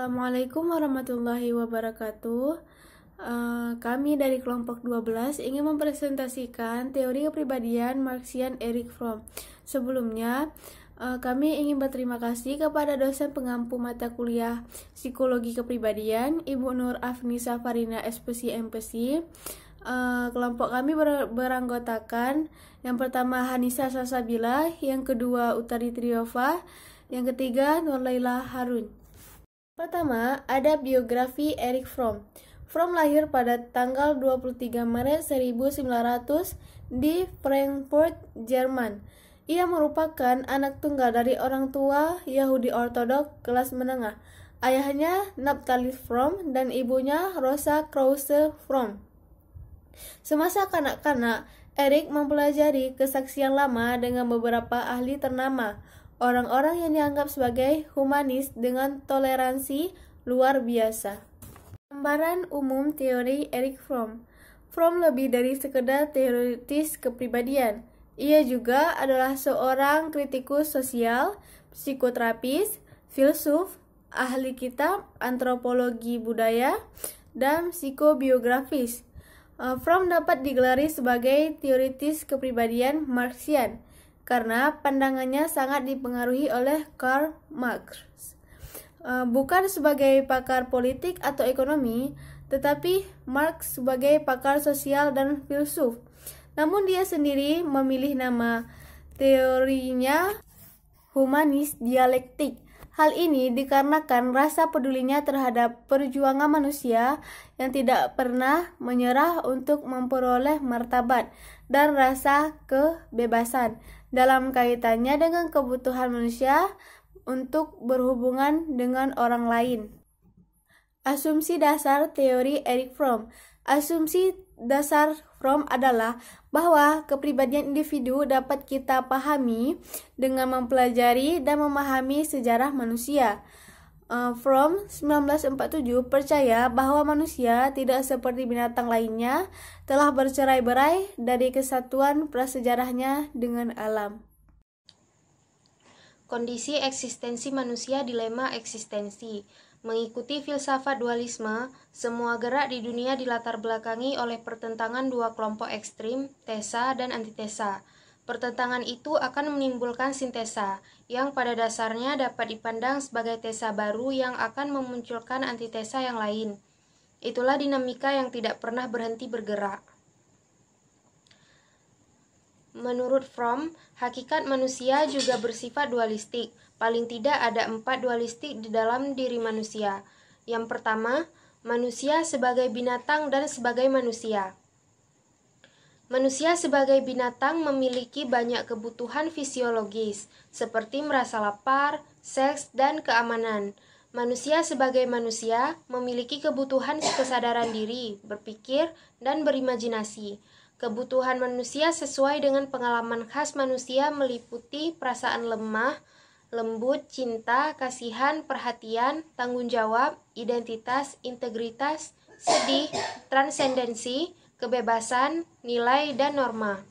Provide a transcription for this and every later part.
Assalamualaikum warahmatullahi wabarakatuh. Kami dari kelompok 12 ingin mempresentasikan teori kepribadian Marxian Erich Fromm. Sebelumnya, kami ingin berterima kasih kepada dosen pengampu mata kuliah Psikologi Kepribadian, Ibu Nur Afnisa Farina, SPSI MPSI. Kelompok kami beranggotakan yang pertama Hanisa Salsabila, yang kedua Utari Triova, yang ketiga Nurlaila Harun. Pertama, ada biografi Erich Fromm. Fromm lahir pada tanggal 23 Maret 1900 di Frankfurt, Jerman. Ia merupakan anak tunggal dari orang tua Yahudi Ortodok kelas menengah. Ayahnya Naftali Fromm dan ibunya Rosa Krause Fromm. Semasa kanak-kanak, Erich mempelajari kesaksian lama dengan beberapa ahli ternama, orang-orang yang dianggap sebagai humanis dengan toleransi luar biasa. Gambaran umum teori Erich Fromm. Fromm lebih dari sekedar teoritis kepribadian. Ia juga adalah seorang kritikus sosial, psikoterapis, filsuf, ahli kitab, antropologi budaya, dan psikobiografis. Fromm dapat digelari sebagai teoritis kepribadian Marxian karena pandangannya sangat dipengaruhi oleh Karl Marx. Bukan sebagai pakar politik atau ekonomi, tetapi Marx sebagai pakar sosial dan filsuf. Namun dia sendiri memilih nama teorinya humanis dialektik. Hal ini dikarenakan rasa pedulinya terhadap perjuangan manusia yang tidak pernah menyerah untuk memperoleh martabat dan rasa kebebasan dalam kaitannya dengan kebutuhan manusia untuk berhubungan dengan orang lain. Asumsi dasar teori Erich Fromm. Asumsi dasar Fromm adalah bahwa kepribadian individu dapat kita pahami dengan mempelajari dan memahami sejarah manusia. Fromm 1947 percaya bahwa manusia tidak seperti binatang lainnya telah bercerai-berai dari kesatuan prasejarahnya dengan alam. Kondisi eksistensi manusia, dilema eksistensi. Mengikuti filsafat dualisme, semua gerak di dunia dilatar belakangi oleh pertentangan dua kelompok ekstrim, tesa dan antitesa. Pertentangan itu akan menimbulkan sintesa, yang pada dasarnya dapat dipandang sebagai tesa baru yang akan memunculkan antitesa yang lain. Itulah dinamika yang tidak pernah berhenti bergerak. Menurut Fromm, hakikat manusia juga bersifat dualistik. Paling tidak ada 4 dualistik di dalam diri manusia. Yang pertama, manusia sebagai binatang dan sebagai manusia. Manusia sebagai binatang memiliki banyak kebutuhan fisiologis, seperti merasa lapar, seks, dan keamanan. Manusia sebagai manusia memiliki kebutuhan kesadaran diri, berpikir, dan berimajinasi. Kebutuhan manusia sesuai dengan pengalaman khas manusia meliputi perasaan lemah, lembut, cinta, kasihan, perhatian, tanggung jawab, identitas, integritas, sedih, transendensi, kebebasan, nilai, dan norma.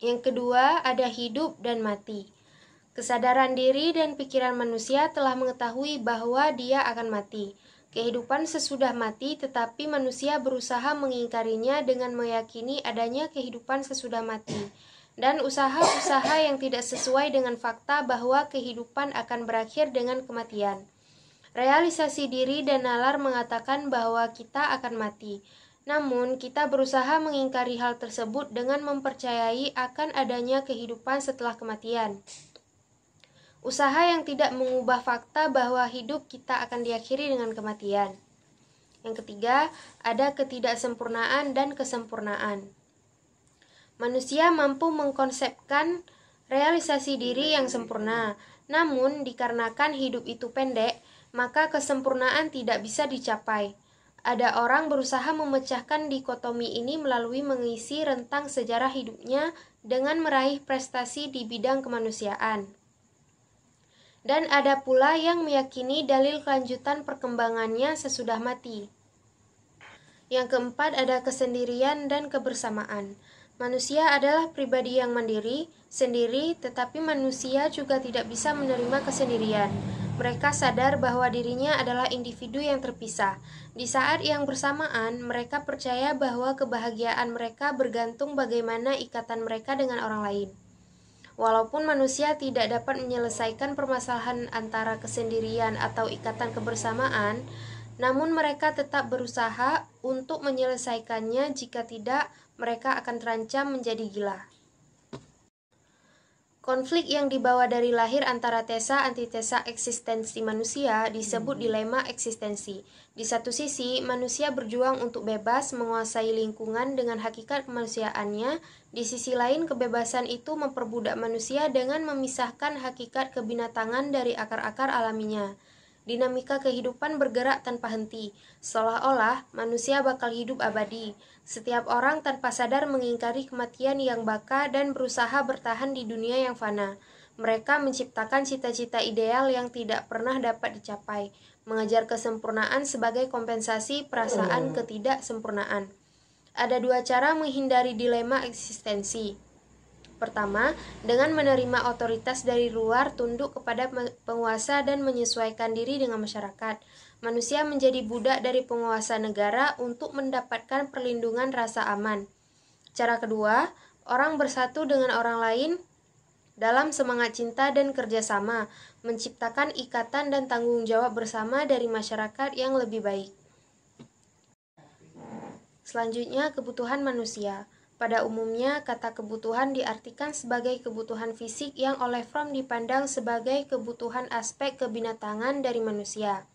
Yang kedua, ada hidup dan mati. Kesadaran diri dan pikiran manusia telah mengetahui bahwa dia akan mati. Kehidupan sesudah mati, tetapi manusia berusaha mengingkarinya dengan meyakini adanya kehidupan sesudah mati, dan usaha-usaha yang tidak sesuai dengan fakta bahwa kehidupan akan berakhir dengan kematian. Realisasi diri dan nalar mengatakan bahwa kita akan mati. Namun, kita berusaha mengingkari hal tersebut dengan mempercayai akan adanya kehidupan setelah kematian. Usaha yang tidak mengubah fakta bahwa hidup kita akan diakhiri dengan kematian. Yang ketiga, ada ketidaksempurnaan dan kesempurnaan. Manusia mampu mengkonsepkan realisasi diri yang sempurna, namun dikarenakan hidup itu pendek, maka kesempurnaan tidak bisa dicapai. Ada orang berusaha memecahkan dikotomi ini melalui mengisi rentang sejarah hidupnya dengan meraih prestasi di bidang kemanusiaan. Dan ada pula yang meyakini dalil kelanjutan perkembangannya sesudah mati. Yang keempat, ada kesendirian dan kebersamaan. Manusia adalah pribadi yang mandiri, sendiri, tetapi manusia juga tidak bisa menerima kesendirian. Mereka sadar bahwa dirinya adalah individu yang terpisah. Di saat yang bersamaan, mereka percaya bahwa kebahagiaan mereka bergantung bagaimana ikatan mereka dengan orang lain. Walaupun manusia tidak dapat menyelesaikan permasalahan antara kesendirian atau ikatan kebersamaan, namun mereka tetap berusaha untuk menyelesaikannya. Jika tidak, mereka akan terancam menjadi gila. Konflik yang dibawa dari lahir antara tesa-antitesa eksistensi manusia disebut dilema eksistensi. Di satu sisi, manusia berjuang untuk bebas menguasai lingkungan dengan hakikat kemanusiaannya. Di sisi lain, kebebasan itu memperbudak manusia dengan memisahkan hakikat kebinatangan dari akar-akar alaminya. Dinamika kehidupan bergerak tanpa henti, seolah-olah manusia bakal hidup abadi. Setiap orang tanpa sadar mengingkari kematian yang baka dan berusaha bertahan di dunia yang fana. Mereka menciptakan cita-cita ideal yang tidak pernah dapat dicapai, mengejar kesempurnaan sebagai kompensasi perasaan ketidaksempurnaan. Ada dua cara menghindari dilema eksistensi. Pertama, dengan menerima otoritas dari luar, tunduk kepada penguasa dan menyesuaikan diri dengan masyarakat. Manusia menjadi budak dari penguasa negara untuk mendapatkan perlindungan rasa aman. Cara kedua, orang bersatu dengan orang lain dalam semangat cinta dan kerjasama, menciptakan ikatan dan tanggung jawab bersama dari masyarakat yang lebih baik. Selanjutnya, kebutuhan manusia. Pada umumnya, kata kebutuhan diartikan sebagai kebutuhan fisik yang oleh Fromm dipandang sebagai kebutuhan aspek kebinatangan dari manusia,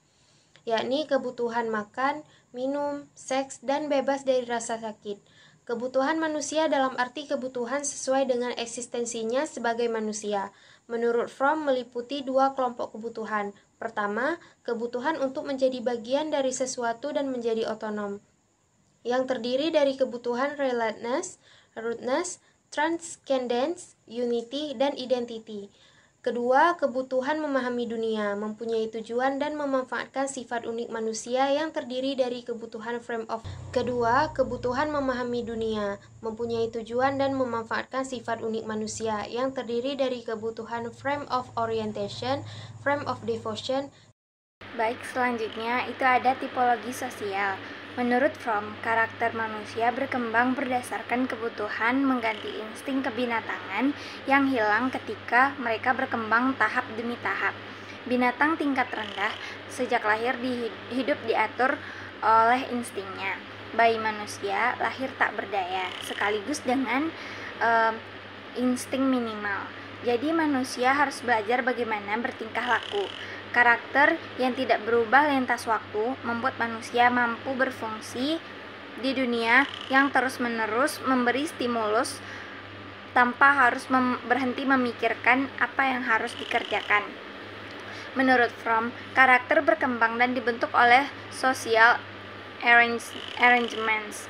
yakni kebutuhan makan, minum, seks, dan bebas dari rasa sakit. Kebutuhan manusia dalam arti kebutuhan sesuai dengan eksistensinya sebagai manusia. Menurut Fromm meliputi dua kelompok kebutuhan. Pertama, kebutuhan untuk menjadi bagian dari sesuatu dan menjadi otonom, yang terdiri dari kebutuhan relatedness, rootedness, transcendence, unity, dan identity. Kedua, kebutuhan memahami dunia, mempunyai tujuan dan memanfaatkan sifat unik manusia yang terdiri dari kebutuhan frame of. Kedua, kebutuhan memahami dunia, mempunyai tujuan dan memanfaatkan sifat unik manusia yang terdiri dari kebutuhan frame of orientation, frame of devotion. Baik, selanjutnya itu ada tipologi sosial. Menurut Fromm, karakter manusia berkembang berdasarkan kebutuhan mengganti insting kebinatangan yang hilang ketika mereka berkembang tahap demi tahap. Binatang tingkat rendah sejak lahir hidup diatur oleh instingnya. Bayi manusia lahir tak berdaya, sekaligus dengan insting minimal. Jadi manusia harus belajar bagaimana bertingkah laku. Karakter yang tidak berubah lintas waktu membuat manusia mampu berfungsi di dunia yang terus-menerus memberi stimulus tanpa harus berhenti memikirkan apa yang harus dikerjakan. Menurut Fromm, karakter berkembang dan dibentuk oleh social arrangements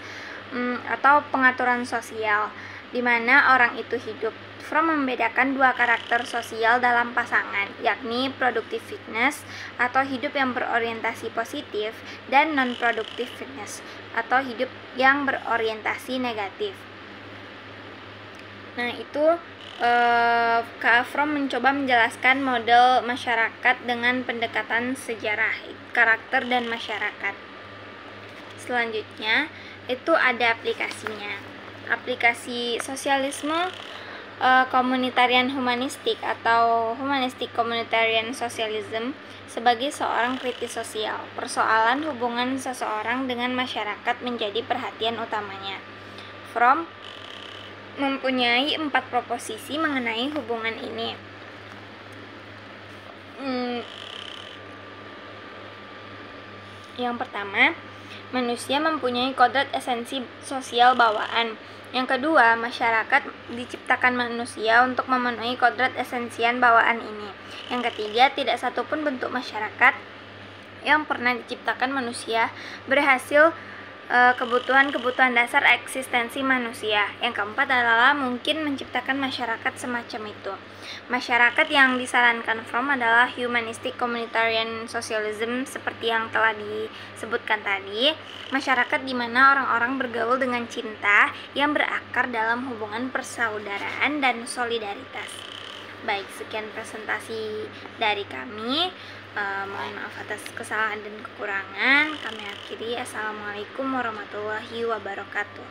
atau pengaturan sosial di mana orang itu hidup. Fromm membedakan dua karakter sosial dalam pasangan, yakni productive fitness atau hidup yang berorientasi positif dan non-productive fitness atau hidup yang berorientasi negatif. Nah, itu Kak Fromm mencoba menjelaskan model masyarakat dengan pendekatan sejarah, karakter, dan masyarakat. Selanjutnya, itu ada aplikasinya. Aplikasi sosialisme komunitarian humanistik atau humanistic communitarian socialism sebagai seorang kritis sosial. Persoalan hubungan seseorang dengan masyarakat menjadi perhatian utamanya. Fromm mempunyai 4 proposisi mengenai hubungan ini. Yang pertama, manusia mempunyai kodrat esensi sosial bawaan. Yang kedua, masyarakat diciptakan manusia untuk memenuhi kodrat esensian bawaan ini. Yang ketiga, tidak satupun bentuk masyarakat yang pernah diciptakan manusia berhasil kebutuhan-kebutuhan dasar eksistensi manusia. Yang keempat adalah mungkin menciptakan masyarakat semacam itu. Masyarakat yang disarankan Fromm adalah humanistic communitarian socialism seperti yang telah disebutkan tadi. Masyarakat di mana orang-orang bergaul dengan cinta yang berakar dalam hubungan persaudaraan dan solidaritas. Baik, sekian presentasi dari kami. Mohon maaf atas kesalahan dan kekurangan. Kami akhiri. Assalamualaikum warahmatullahi wabarakatuh.